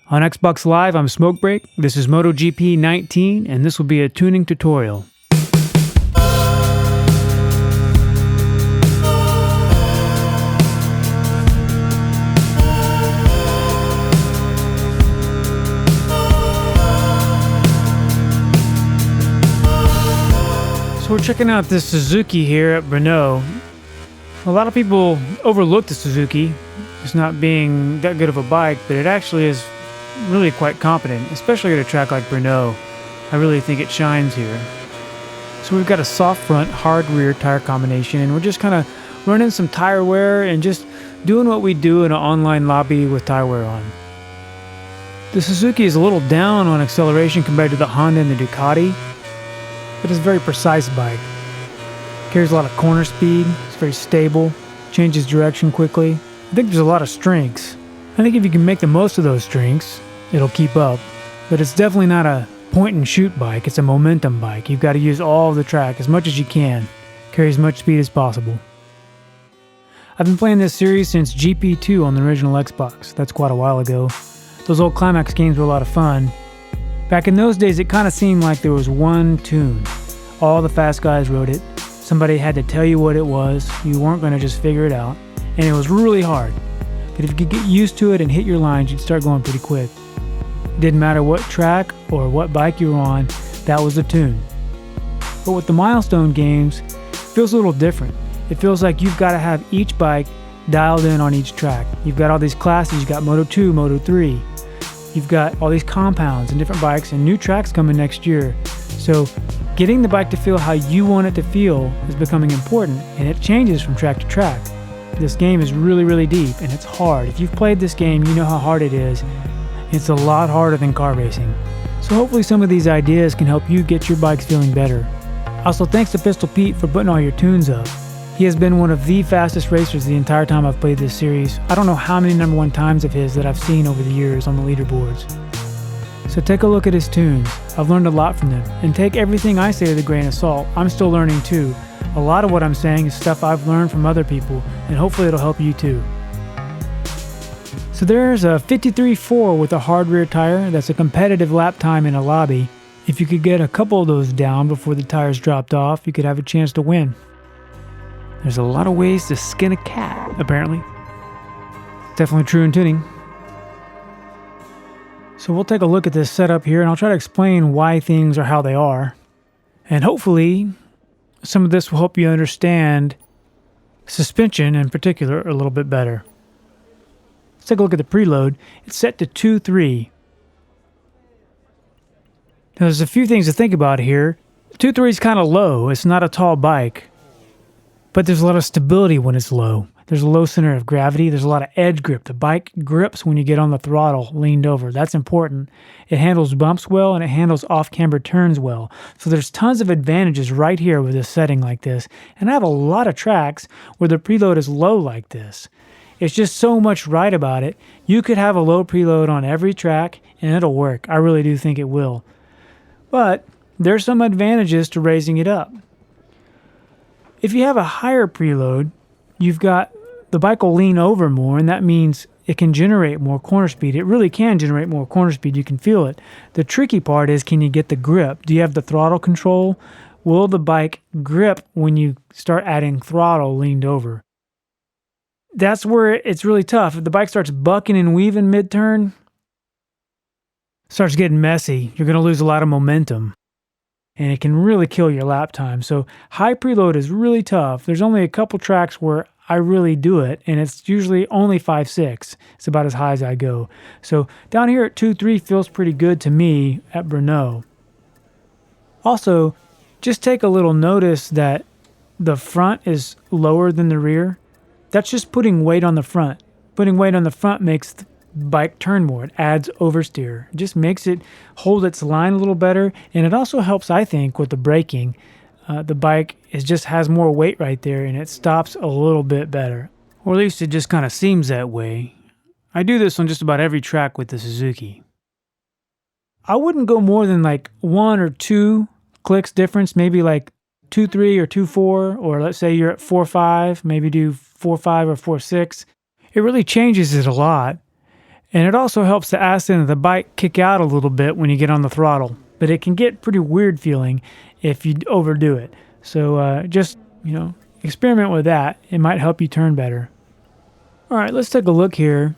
On Xbox Live, I'm Smokebreak. This is MotoGP 19, and this will be a tuning tutorial. So we're checking out this Suzuki here at Brno. A lot of people overlook the Suzuki as not being that good of a bike, but it actually is really quite competent, especially at a track like Brno. I really think it shines here. So we've got a soft front, hard rear tire combination, and we're just kind of running some tire wear and just doing what we do in an online lobby with tire wear on. The Suzuki is a little down on acceleration compared to the Honda and the Ducati, but it's a very precise bike. Carries a lot of corner speed, it's very stable, changes direction quickly. I think there's a lot of strengths. I think if you can make the most of those strengths, it'll keep up. But it's definitely not a point and shoot bike, it's a momentum bike. You've got to use all of the track as much as you can. Carry as much speed as possible. I've been playing this series since GP2 on the original Xbox. That's quite a while ago. Those old Climax games were a lot of fun. Back in those days, it kind of seemed like there was one tune. All the fast guys wrote it. Somebody had to tell you what it was. You weren't going to just figure it out. And it was really hard. But if you could get used to it and hit your lines, you'd start going pretty quick. It didn't matter what track or what bike you were on, that was the tune. But with the milestone games, it feels a little different. It feels like you've got to have each bike dialed in on each track. You've got all these classes, you've got Moto2, Moto3. You've got all these compounds and different bikes and new tracks coming next year. So getting the bike to feel how you want it to feel is becoming important, and it changes from track to track. This game is really, really deep, and it's hard. If you've played this game, you know how hard it is. It's a lot harder than car racing. So hopefully some of these ideas can help you get your bikes feeling better. Also, thanks to Pistol Pete for putting all your tunes up. He has been one of the fastest racers the entire time I've played this series. I don't know how many number one times of his that I've seen over the years on the leaderboards. So take a look at his tunes. I've learned a lot from them, and take everything I say with a grain of salt. I'm still learning too. A lot of what I'm saying is stuff I've learned from other people, and hopefully it'll help you too. So there's a 53.4 with a hard rear tire. That's a competitive lap time in a lobby. If you could get a couple of those down before the tires dropped off, you could have a chance to win. There's a lot of ways to skin a cat, apparently. Definitely true in tuning. So we'll take a look at this setup here, and I'll try to explain why things are how they are. And hopefully some of this will help you understand suspension in particular a little bit better. Let's take a look at the preload. It's set to 2.3. Now there's a few things to think about here. 2.3 is kind of low. It's not a tall bike. But there's a lot of stability when it's low. There's a low center of gravity. There's a lot of edge grip. The bike grips when you get on the throttle leaned over. That's important. It handles bumps well, and it handles off-camber turns well. So there's tons of advantages right here with a setting like this. And I have a lot of tracks where the preload is low like this. It's just so much right about it. You could have a low preload on every track, and it'll work. I really do think it will. But there's some advantages to raising it up. If you have a higher preload, you've got the bike will lean over more, and that means it can generate more corner speed. It really can generate more corner speed. You can feel it. The tricky part is, can you get the grip? Do you have the throttle control? Will the bike grip when you start adding throttle leaned over? That's where it's really tough. If the bike starts bucking and weaving mid-turn, starts getting messy, you're going to lose a lot of momentum. And it can really kill your lap time. So high preload is really tough. There's only a couple tracks where I really do it, and it's usually only 5.6. It's about as high as I go. So down here at 2.3 feels pretty good to me at Brno. Also, just take a little notice that the front is lower than the rear. That's just putting weight on the front. Putting weight on the front makes the bike turn more. It adds oversteer. It just makes it hold its line a little better, and it also helps, I think, with the braking. The bike just has more weight right there, and it stops a little bit better. Or at least it just kind of seems that way. I do this on just about every track with the Suzuki. I wouldn't go more than like 1 or 2 clicks difference, maybe like 2.3 or 2.4, or let's say you're at 4.5, maybe do 4.5 or 4.6. It really changes it a lot. And it also helps the ass end of the bike kick out a little bit when you get on the throttle. But it can get pretty weird feeling if you overdo it. So just, experiment with that. It might help you turn better. All right, let's take a look here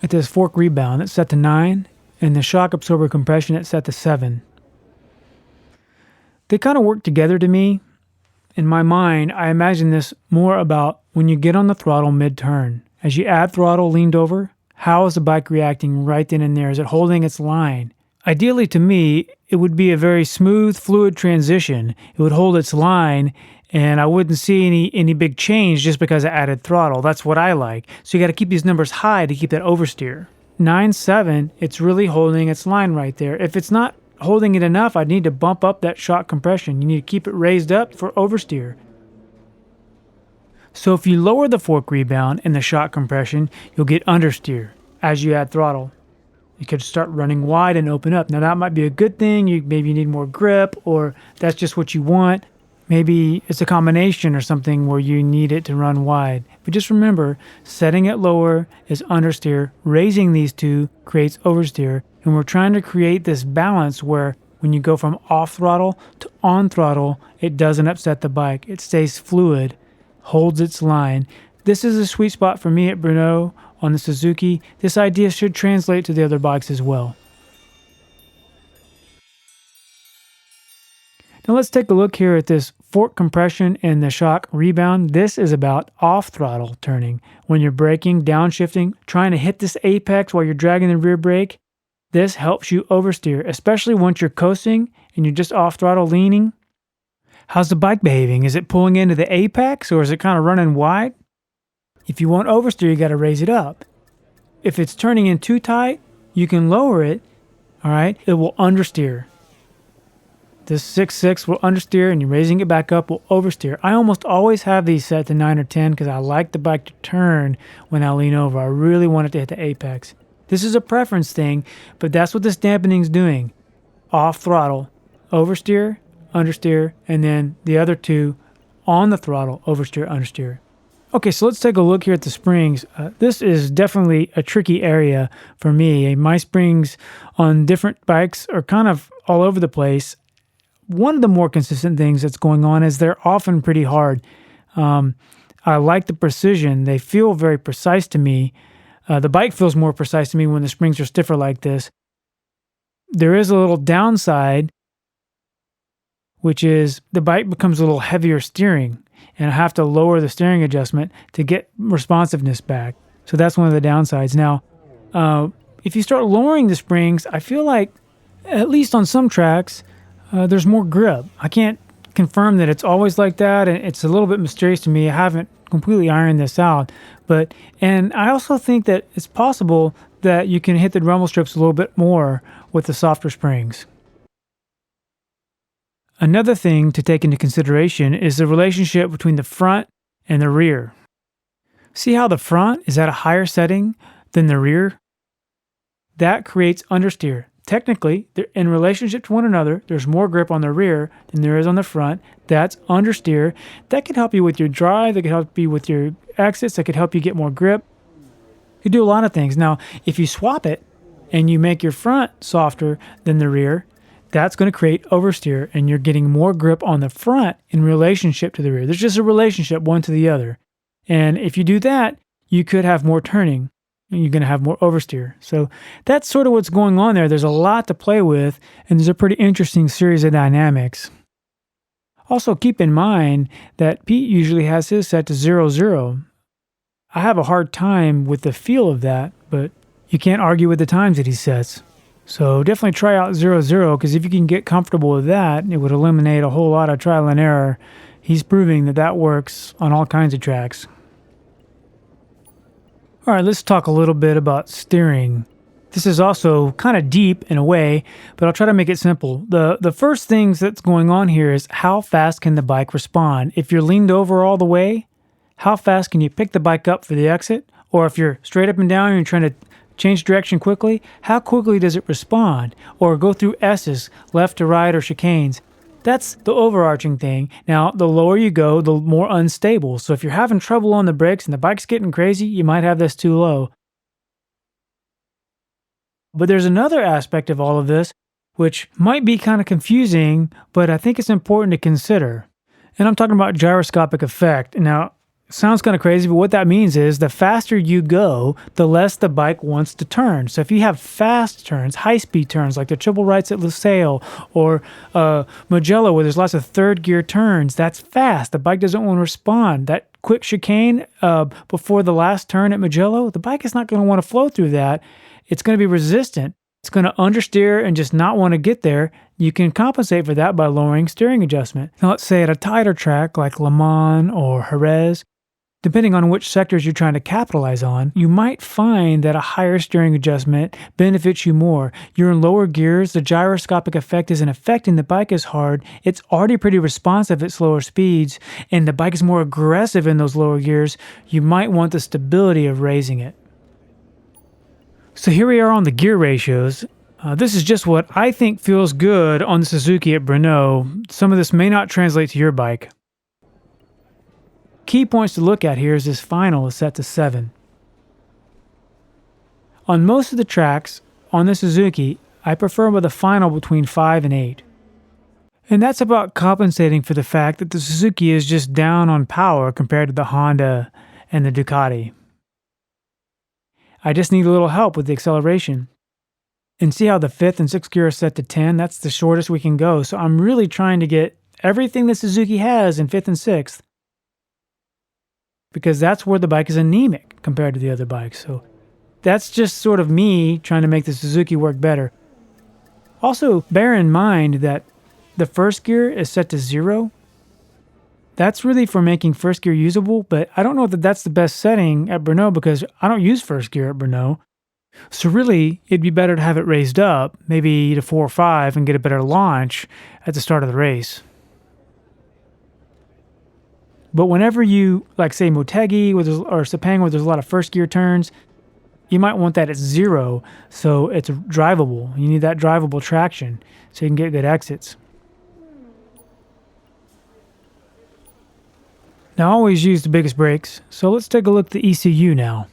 at this fork rebound that's set to 9 and the shock absorber compression that's set to 7. They kind of work together to me. In my mind, I imagine this more about when you get on the throttle mid-turn. As you add throttle leaned over, how is the bike reacting right then and there? Is it holding its line? Ideally, to me, it would be a very smooth, fluid transition. It would hold its line, and I wouldn't see any big change just because I added throttle. That's what I like. So you got to keep these numbers high to keep that oversteer. 9.7, it's really holding its line right there. If it's not holding it enough, I'd need to bump up that shock compression. You need to keep it raised up for oversteer. So if you lower the fork rebound and the shock compression, you'll get understeer as you add throttle. You could start running wide and open up. Now that might be a good thing. Maybe you need more grip, or that's just what you want. Maybe it's a combination or something where you need it to run wide. But just remember, setting it lower is understeer. Raising these two creates oversteer. And we're trying to create this balance where when you go from off throttle to on throttle, it doesn't upset the bike. It stays fluid, holds its line. This is a sweet spot for me at Brno on the Suzuki. This idea should translate to the other bikes as well. Now let's take a look here at this fork compression and the shock rebound. This is about off throttle turning. When you're braking, downshifting, trying to hit this apex while you're dragging the rear brake, this helps you oversteer, especially once you're coasting and you're just off throttle leaning. How's the bike behaving? Is it pulling into the apex, or is it kind of running wide? If you want oversteer, you got to raise it up. If it's turning in too tight, you can lower it, all right? It will understeer. This 6.6 will understeer, and you're raising it back up will oversteer. I almost always have these set to 9 or 10 because I like the bike to turn when I lean over. I really want it to hit the apex. This is a preference thing, but that's what this dampening is doing. Off throttle, oversteer, understeer, and then the other two on the throttle, oversteer, understeer. Okay, so let's take a look here at the springs. This is definitely a tricky area for me. My springs on different bikes are kind of all over the place. One of the more consistent things that's going on is they're often pretty hard. I like the precision. They feel very precise to me. The bike feels more precise to me when the springs are stiffer like this. There is a little downside, which is the bike becomes a little heavier steering, and I have to lower the steering adjustment to get responsiveness back. So that's one of the downsides. Now, if you start lowering the springs, I feel like, at least on some tracks, there's more grip. I can't confirm that it's always like that, and it's a little bit mysterious to me. I haven't completely ironed this out. And I also think that it's possible that you can hit the rumble strips a little bit more with the softer springs. Another thing to take into consideration is the relationship between the front and the rear. See how the front is at a higher setting than the rear? That creates understeer. Technically, they're in relationship to one another. There's more grip on the rear than there is on the front. That's understeer. That can help you with your drive. That can help you with your exits. That could help you get more grip. You do a lot of things. Now, if you swap it and you make your front softer than the rear, that's going to create oversteer, and you're getting more grip on the front in relationship to the rear. There's just a relationship one to the other. And if you do that, you could have more turning, and you're going to have more oversteer. So that's sort of what's going on there. There's a lot to play with, and there's a pretty interesting series of dynamics. Also, keep in mind that Pete usually has his set to 0-0. I have a hard time with the feel of that, but you can't argue with the times that he sets. So definitely try out 0-0, because if you can get comfortable with that, it would eliminate a whole lot of trial and error. He's proving that that works on all kinds of tracks. All right, let's talk a little bit about steering. This is also kind of deep in a way, but I'll try to make it simple. The first things that's going on here is how fast can the bike respond? If you're leaned over all the way, how fast can you pick the bike up for the exit? Or if you're straight up and down and you're trying to change direction quickly, how quickly does it respond? Or go through S's, left to right, or chicanes? That's the overarching thing. Now, the lower you go, the more unstable. So if you're having trouble on the brakes and the bike's getting crazy, you might have this too low. But there's another aspect of all of this which might be kind of confusing, but I think it's important to consider. And I'm talking about gyroscopic effect. Now, sounds kind of crazy, but what that means is the faster you go, the less the bike wants to turn. So if you have fast turns, high-speed turns, like the triple rights at Lusail or Mugello, where there's lots of third gear turns, that's fast. The bike doesn't want to respond. That quick chicane before the last turn at Mugello, the bike is not going to want to flow through that. It's going to be resistant. It's going to understeer and just not want to get there. You can compensate for that by lowering steering adjustment. Now, let's say at a tighter track like Le Mans or Jerez, depending on which sectors you're trying to capitalize on, you might find that a higher steering adjustment benefits you more. You're in lower gears, the gyroscopic effect isn't affecting the bike as hard, it's already pretty responsive at slower speeds, and the bike is more aggressive in those lower gears. You might want the stability of raising it. So here we are on the gear ratios. This is just what I think feels good on the Suzuki at Brno. Some of this may not translate to your bike. Key points to look at here is this final is set to 7. On most of the tracks on the Suzuki, I prefer with a final between 5 and 8. And that's about compensating for the fact that the Suzuki is just down on power compared to the Honda and the Ducati. I just need a little help with the acceleration. And see how the 5th and 6th gear is set to 10? That's the shortest we can go. So I'm really trying to get everything the Suzuki has in 5th and 6th, because that's where the bike is anemic compared to the other bikes. So that's just sort of me trying to make the Suzuki work better. Also, bear in mind that the 1st gear is set to 0. That's really for making 1st gear usable, but I don't know that that's the best setting at Brno because I don't use 1st gear at Brno. So really, it'd be better to have it raised up, maybe to 4 or 5, and get a better launch at the start of the race. But whenever you, like say Motegi or Sepang where there's a lot of 1st gear turns, you might want that at 0 so it's drivable. You need that drivable traction so you can get good exits. Now I always use the biggest brakes, so let's take a look at the ECU now.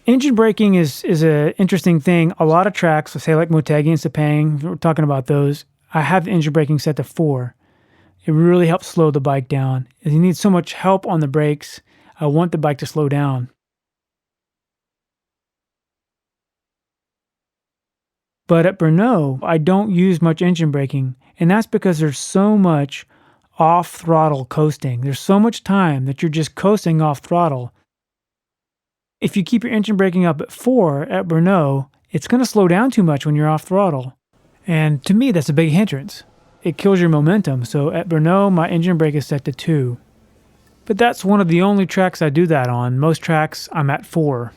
Engine braking is an interesting thing. A lot of tracks, say like Motegi and Sepang, we're talking about those, I have the engine braking set to 4. It really helps slow the bike down. If you need so much help on the brakes, I want the bike to slow down. But at Brno, I don't use much engine braking, and that's because there's so much off-throttle coasting. There's so much time that you're just coasting off throttle. If you keep your engine braking up at 4 at Brno, it's going to slow down too much when you're off throttle. And to me, that's a big hindrance. It kills your momentum. So at Brno, my engine brake is set to 2. But that's one of the only tracks I do that on. Most tracks, I'm at 4.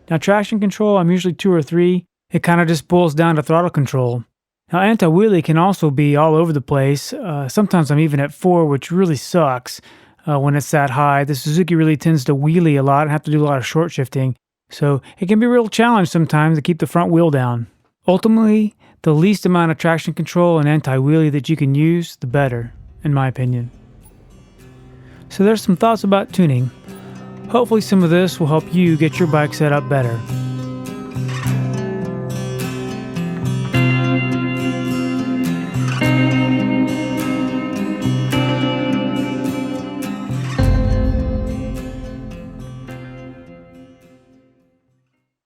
Now, traction control, I'm usually 2 or 3. It kind of just boils down to throttle control. Now, anti-wheelie can also be all over the place. Sometimes I'm even at 4, which really sucks when it's that high. The Suzuki really tends to wheelie a lot and have to do a lot of short shifting. So it can be a real challenge sometimes to keep the front wheel down. Ultimately, the least amount of traction control and anti-wheelie that you can use, the better, in my opinion. So there's some thoughts about tuning. Hopefully some of this will help you get your bike set up better.